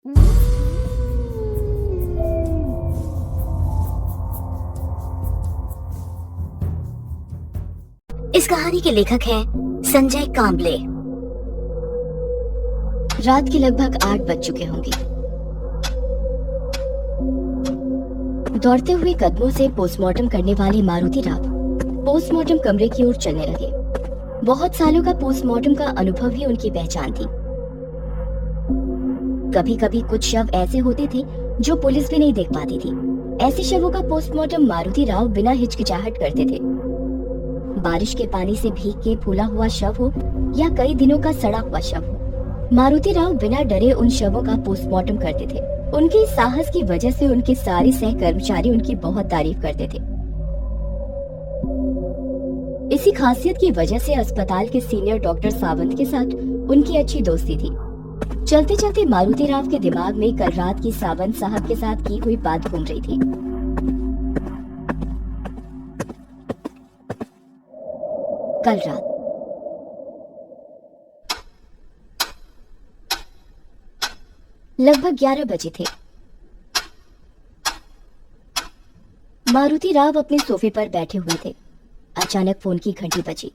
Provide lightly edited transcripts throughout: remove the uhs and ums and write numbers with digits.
इस कहानी के लेखक हैं संजय कांबले। रात के लगभग 8 बज चुके होंगे। दौड़ते हुए कदमों से पोस्टमार्टम करने वाले मारुति राव पोस्टमार्टम कमरे की ओर चलने लगे। बहुत सालों का पोस्टमार्टम का अनुभव ही उनकी पहचान थी। कभी कभी कुछ शव ऐसे होते थे जो पुलिस भी नहीं देख पाती थी। ऐसे शवों का पोस्टमार्टम मारुति राव बिना हिचकिचाहट करते थे। बारिश के पानी से भीग के फूला हुआ शव हो या कई दिनों का सड़ा हुआ शव हो, मारुति राव बिना डरे उन शवों का पोस्टमार्टम करते थे। उनके साहस की वजह से उनके सारे सहकर्मचारी उनकी बहुत तारीफ करते थे। इसी खासियत की वजह से अस्पताल के सीनियर डॉक्टर सावंत के साथ उनकी अच्छी दोस्ती थी। चलते चलते मारुति राव के दिमाग में कल रात की सावंत साहब के साथ की हुई बात घूम रही थी। कल रात लगभग 11 बजे थे। मारुति राव अपने सोफे पर बैठे हुए थे। अचानक फोन की घंटी बजी।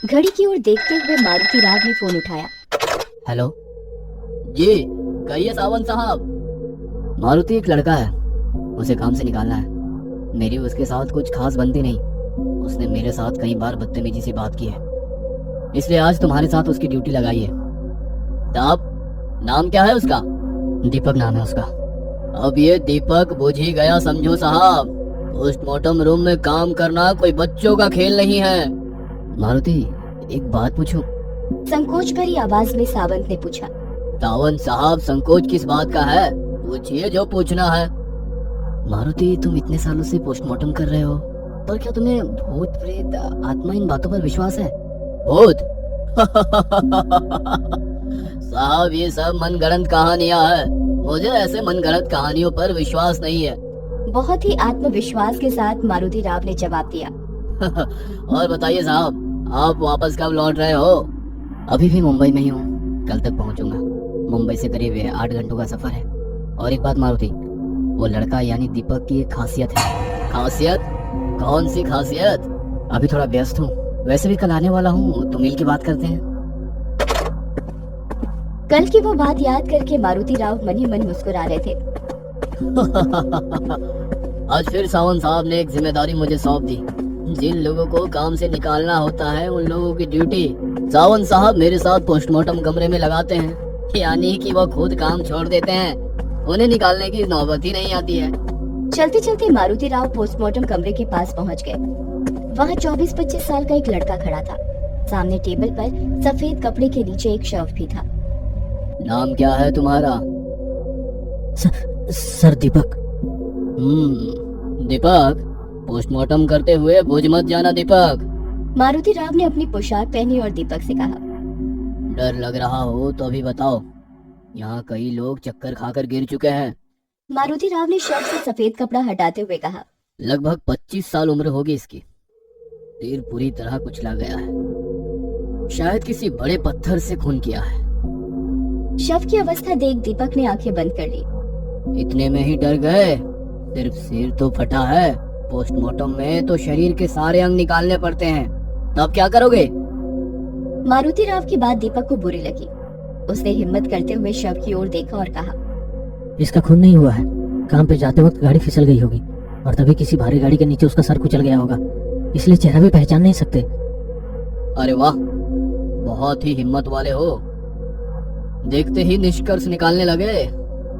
घड़ी की ओर देखते हुए मारुति राव ने फोन उठाया। हेलो जी, कहिए सावंत साहब। मारुति एक लड़का है, उसे काम से निकालना है। मेरी उसके साथ कुछ खास बनती नहीं। उसने मेरे साथ कई बार बदतमीजी से बात की है, इसलिए आज तुम्हारे साथ उसकी ड्यूटी लगाई है। साहब, नाम क्या है उसका? दीपक नाम है उसका। अब ये दीपक बुझ ही गया समझो साहब। पोस्टमार्टम रूम में काम करना कोई बच्चों का खेल नहीं है। मारुति, एक बात पूछूं? संकोच भरी आवाज में सावंत ने पूछा। सावंत साहब, संकोच किस बात का है? पूछिए जो पूछना है। मारुति, तुम इतने सालों से पोस्टमार्टम कर रहे हो, पर क्या तुम्हें भूत प्रेत आत्मा इन बातों पर विश्वास है? भूत? साहब, ये सब मनगढ़ंत कहानियां हैं। मुझे ऐसे मनगढ़ंत कहानियों पर विश्वास नहीं है। बहुत ही आत्मविश्वास के साथ मारुति राव ने जवाब दिया। और बताइए साहब, आप वापस कब लौट रहे हो? अभी भी मुंबई में ही हूँ, कल तक पहुँचूंगा। मुंबई से करीब 8 घंटों का सफर है। और एक बात मारुति, वो लड़का यानी दीपक की एक खासियत है। खासियत? कौन सी खासियत? अभी थोड़ा व्यस्त हूँ, वैसे भी कल आने वाला हूँ, तो मिल के बात करते हैं। कल की वो बात याद करके मारुति राव मन ही मन मुस्कुरा रहे थे। आज फिर सावंत साहब ने एक जिम्मेदारी मुझे सौंप दी। जिन लोगों को काम से निकालना होता है, उन लोगों की ड्यूटी सावंत साहब मेरे साथ पोस्टमार्टम कमरे में लगाते हैं। यानी कि वो खुद काम छोड़ देते हैं, उन्हें निकालने की नौबत ही नहीं आती है। चलते चलते मारुति राव पोस्टमार्टम कमरे के पास पहुंच गए। वहां 24-25 साल का एक लड़का खड़ा था। सामने टेबल पर सफेद कपड़े के नीचे एक शव भी था। नाम क्या है तुम्हारा? सर दीपक। दीपक, पोस्टमार्टम करते हुए भूल मत जाना दीपक। मारुति राव ने अपनी पोशाक पहनी और दीपक से कहा। डर लग रहा हो तो अभी बताओ, यहाँ कई लोग चक्कर खाकर गिर चुके हैं। मारुति राव ने शव से सफेद कपड़ा हटाते हुए कहा। लगभग 25 साल उम्र होगी इसकी। सिर पूरी तरह कुचला गया है, शायद किसी बड़े पत्थर से खून किया है। शव की अवस्था देख दीपक ने आंखें बंद कर ली। इतने में ही डर गए? सिर्फ सिर तो फटा है, पोस्टमार्टम में तो शरीर के सारे अंग निकालने पड़ते हैं। तब क्या करोगे? मारुति राव की बात दीपक को बुरी लगी। उसने हिम्मत करते हुए शव की ओर देखा और कहा। इसका खून नहीं हुआ है, काम पे जाते वक्त गाड़ी फिसल गई होगी और तभी किसी भारी गाड़ी के नीचे उसका सर कुचल गया होगा, इसलिए चेहरा भी पहचान नहीं सकते। अरे वाह, बहुत ही हिम्मत वाले हो। देखते ही निष्कर्ष निकालने लगे।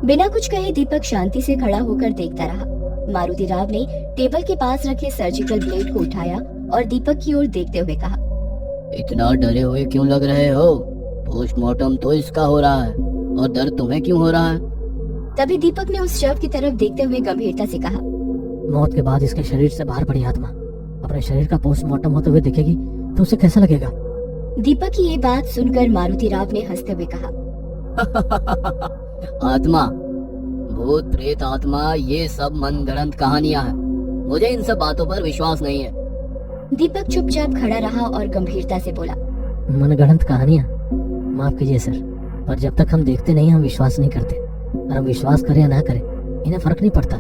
बिना कुछ कहे दीपक शांति से खड़ा होकर देखता रहा। मारुति राव ने टेबल के पास रखे सर्जिकल ब्लेड को उठाया और दीपक की ओर देखते हुए कहा। इतना डरे हुए क्यों लग रहे हो? पोस्टमार्टम तो इसका हो रहा है और दर्द तुम्हें क्यों हो रहा है? तभी दीपक ने उस शव की तरफ देखते हुए गंभीरता से कहा। मौत के बाद इसके शरीर से बाहर पड़ी आत्मा अपने शरीर का पोस्टमार्टम होते हुए दिखेगी तो उसे कैसा लगेगा? दीपक की ये बात सुनकर मारुति राव ने हंसते हुए कहा। आत्मा, भूत प्रेत आत्मा, ये सब मनगढ़ंत कहानियां हैं। मुझे इन सब बातों पर विश्वास नहीं है। दीपक चुपचाप खड़ा रहा और गंभीरता से बोला, मनगढ़ंत कहानियां, माफ कीजिए सर, पर जब तक हम देखते नहीं हम विश्वास नहीं करते। और हम विश्वास करें या ना करें इन्हें फर्क नहीं पड़ता।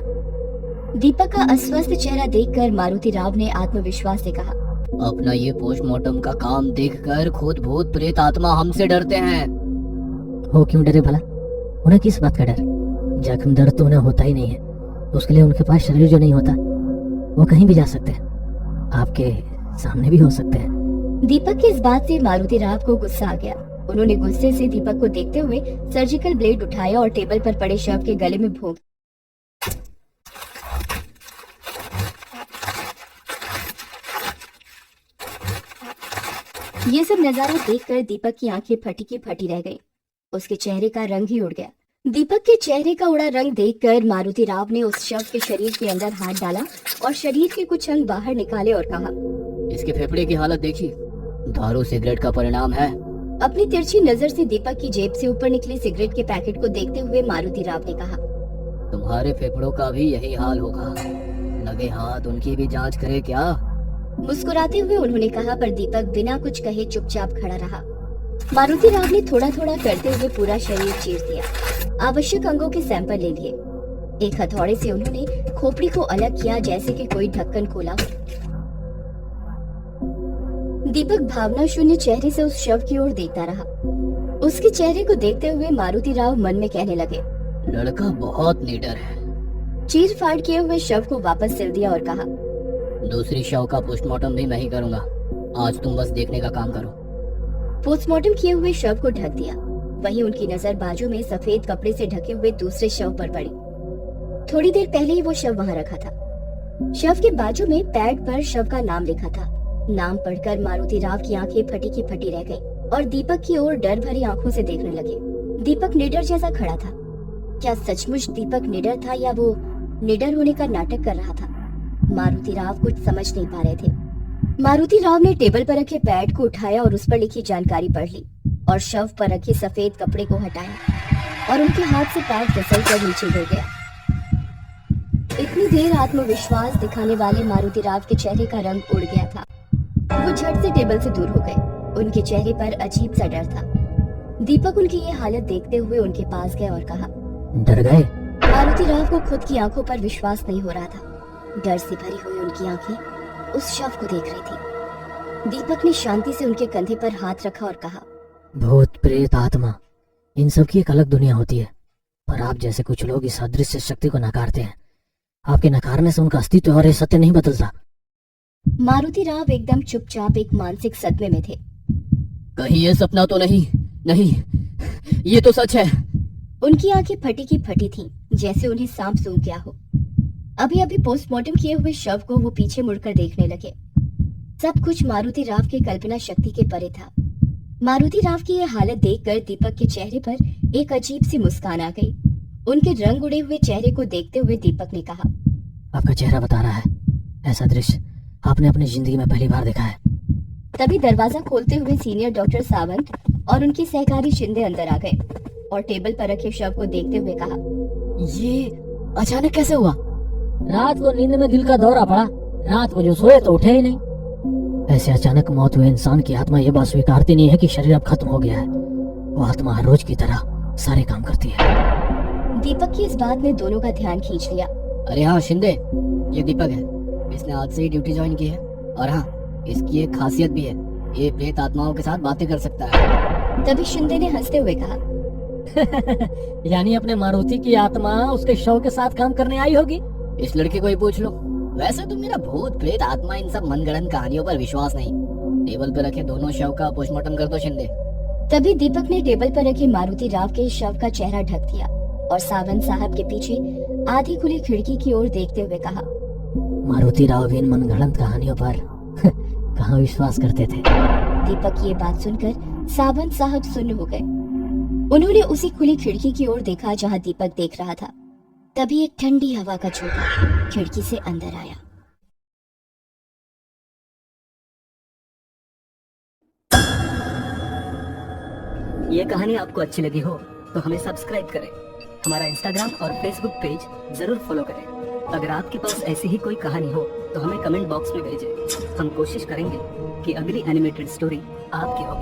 दीपक का अस्वस्थ चेहरा देखकर मारुति राव ने आत्मविश्वास से कहा, अपना ये पोस्टमार्टम का काम देखकर खुद भूत प्रेत आत्मा हमसे डरते हैं। हो क्यों डरे भला? उन्हें किस बात का डर? जख्म दर्द तो उन्हें होता ही नहीं है, उसके लिए उनके पास शरीर जो नहीं होता वो कहीं भी जा सकते हैं, आपके सामने भी हो सकते हैं। दीपक की इस बात से मारुति राव को गुस्सा आ गया। उन्होंने गुस्से से दीपक को देखते हुए सर्जिकल ब्लेड उठाया और टेबल पर पड़े शव के गले में भोंक। ये सब नजारा देखकर दीपक की आंखें फटी की फटी रह गईं। उसके चेहरे का रंग ही उड़ गया। दीपक के चेहरे का उड़ा रंग देखकर मारुति राव ने उस शव के शरीर के अंदर हाथ डाला और शरीर के कुछ अंग बाहर निकाले और कहा, इसके फेफड़े की हालत देखिए, दारू सिगरेट का परिणाम है। अपनी तिरछी नजर से दीपक की जेब से ऊपर निकले सिगरेट के पैकेट को देखते हुए मारुति राव ने कहा, तुम्हारे फेफड़ों का भी यही हाल होगा, लगे हाथ उनकी भी जांच करे क्या? मुस्कुराते हुए उन्होंने कहा, पर दीपक बिना कुछ कहे चुपचाप खड़ा रहा। मारुति राव ने थोड़ा थोड़ा करते हुए पूरा शरीर चीर दिया। आवश्यक अंगों के सैंपल ले लिए। एक हथौड़े से उन्होंने खोपड़ी को अलग किया जैसे कि कोई ढक्कन खोला हो। दीपक भावना शून्य चेहरे से उस शव की ओर देखता रहा। उसके चेहरे को देखते हुए मारुति राव मन में कहने लगे, लड़का बहुत निडर है। चीर फाड़ किए हुए शव को वापस सिल दिया और कहा, दूसरी शव का पोस्टमार्टम भी मैं ही करूंगा, आज तुम बस देखने का काम करो। पोस्टमार्टम किए हुए शव को ढक दिया। वहीं उनकी नजर बाजू में सफेद कपड़े से ढके हुए दूसरे शव पर पड़ी। थोड़ी देर पहले ही वो शव वहां रखा था। शव के बाजू में पैड पर शव का नाम लिखा था। नाम पढ़कर मारुति राव की आंखें फटी की फटी रह गईं और दीपक की ओर डर भरी आंखों से देखने लगे। दीपक निडर जैसा खड़ा था। क्या सचमुच दीपक निडर था या वो निडर होने का नाटक कर रहा था? मारुति राव कुछ समझ नहीं पा रहे थे। मारुति राव ने टेबल पर रखे पैड को उठाया और उस पर लिखी जानकारी पढ़ ली और शव पर रखे सफेद कपड़े को हटाया और उनके हाथ से पैड फिसल कर नीचे गिर गया। इतनी देर आत्मविश्वास दिखाने वाले मारुति राव के चेहरे का रंग उड़ गया था। वो झट से टेबल से दूर हो गए। उनके चेहरे पर अजीब सा डर था। दीपक उनकी ये हालत देखते हुए उनके पास गए और कहा, डर गए? मारुति राव को खुद की आंखों पर विश्वास नहीं हो रहा था। डर से भरी हुई उनकी आंखें उस शव को देख रही थी। दीपक ने शांति से उनके कंधे पर हाथ रखा और कहा, भूत प्रेत आत्मा, इन सब की एक अलग दुनिया होती है, पर आप जैसे कुछ लोग इस अदृश्य शक्ति को नकारते हैं। आपके नकारने से उनका अस्तित्व और ये सत्य नहीं बदलता। मारुति राव एकदम चुपचाप एक मानसिक सदमे में थे। कहीं ये सपना तो नहीं? नहीं, ये तो सच है। उनकी आंखें फटी की फटी थीं, जैसे उन्हें सांप सूंघ गया हो। अभी अभी पोस्टमार्टम किए हुए शव को वो पीछे मुड़कर देखने लगे। सब कुछ मारुति राव के कल्पना शक्ति के परे था। मारुति राव की यह हालत देखकर दीपक के चेहरे पर एक अजीब सी मुस्कान आ गई। उनके रंग उड़े हुए चेहरे को देखते हुए दीपक ने कहा, आपका चेहरा बता रहा है, ऐसा दृश्य आपने अपनी जिंदगी में पहली बार देखा है। तभी दरवाजा खोलते हुए सीनियर डॉक्टर सावंत और उनके सहकारी शिंदे अंदर आ गए और टेबल पर रखे शव को देखते हुए कहा, ये अचानक कैसे हुआ? रात को नींद में दिल का दौरा पड़ा, रात को जो सोए तो उठे ही नहीं। ऐसे अचानक मौत हुए इंसान की आत्मा ये बात स्वीकारती नहीं है कि शरीर अब खत्म हो गया है। वो आत्मा हर रोज की तरह सारे काम करती है। दीपक की इस बात ने दोनों का ध्यान खींच लिया। अरे हाँ शिंदे, ये दीपक है। इसने आज से ही ड्यूटी ज्वाइन की है और हाँ, इसकी एक खासियत भी है, ये प्रेत आत्माओं के साथ बातें कर सकता है। तभी शिंदे ने हंसते हुए कहा, यानी अपने मारुति की आत्मा उसके शव के साथ काम करने आई होगी। इस लड़के को ही पूछ लो। वैसे तो मेरा भूत प्रेत आत्मा इन सब मनगढ़ंत कहानियों पर विश्वास नहीं। टेबल पर रखे दोनों शव का पोस्टमार्टम कर दो शिंदे। तभी दीपक ने टेबल पर रखे मारुति राव के शव का चेहरा ढक दिया और सावंत साहब के पीछे आधी खुली खिड़की की ओर देखते हुए कहा, मारुति राव भी इन मनगढ़ंत कहानियों पर कहाँ विश्वास करते थे। दीपक की ये बात सुनकर सावंत साहब सुन्न हो गए। उन्होंने उसी खुली खिड़की की ओर देखा जहाँ दीपक देख रहा था। तभी एक ठंडी हवा का झोंका खिड़की से अंदर आया। ये कहानी आपको अच्छी लगी हो तो हमें सब्सक्राइब करें हमारा इंस्टाग्राम और फेसबुक पेज जरूर फॉलो करें। अगर आपके पास ऐसी ही कोई कहानी हो तो हमें कमेंट बॉक्स में भेजें। हम कोशिश करेंगे कि अगली एनिमेटेड स्टोरी आपकी हो।